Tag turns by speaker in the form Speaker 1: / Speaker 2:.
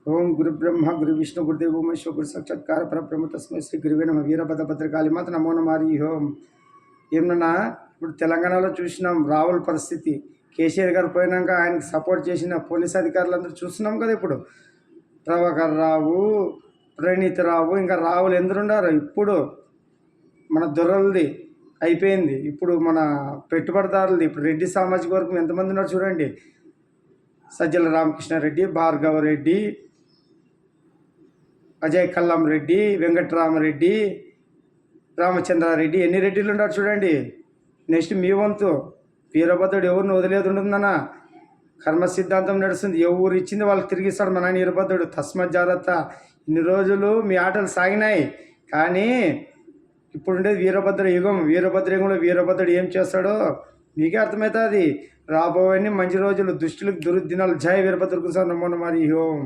Speaker 1: ఓం గురు బ్రహ్మ గురు విష్ణు గురుదేవ మహేశ్వర గురు సాక్షాత్కార పరబ్రహ్మ తస్మై శ్రీ గురువే నమ వీరభద్ర భద్రకాళి మాత నమో నమారి హోం. ఏమన్నా ఇప్పుడు తెలంగాణలో చూసినాం రావుల పరిస్థితి. కేసీఆర్ గారు పోయినాక ఆయనకి సపోర్ట్ చేసిన పోలీస్ అధికారులందరూ చూస్తున్నాం కదా. ఇప్పుడు ప్రభాకర్ రావు, ప్రణీత్ రావు, ఇంకా రావులు ఎందరుండారు. ఇప్పుడు మన దొరలది అయిపోయింది. ఇప్పుడు మన పెట్టుబడిదారులది. ఇప్పుడు రెడ్డి సామాజిక వర్గం ఎంతమంది ఉన్నారు చూడండి. సజ్జల రామకృష్ణారెడ్డి, భార్గవ రెడ్డి, అజయ్ కల్లం రెడ్డి, వెంకటరామరెడ్డి, రామచంద్రారెడ్డి, ఎన్ని రెడ్డిలు ఉన్నారు చూడండి. నెక్స్ట్ మీ వంతు. వీరభద్రుడు ఎవరిని వదిలేదు ఉంటుందన్న కర్మ సిద్ధాంతం నడుస్తుంది. ఎవరు ఇచ్చింది వాళ్ళకి తిరిగిస్తాడు మన వీరభద్రుడు. తస్మత్ జాగ్రత్త. ఇన్ని రోజులు మీ ఆటలు సాగినాయి, కానీ ఇప్పుడుండేది వీరభద్ర యుగం. వీరభద్ర యుగంలో వీరభద్రుడు ఏం చేస్తాడో మీకే అర్థమవుతుంది. రాబోయే మంచి రోజులు, దుష్టులకు దుర్దినాలు. జై వీరభద్రకు సార్ నమో నమారి హోం.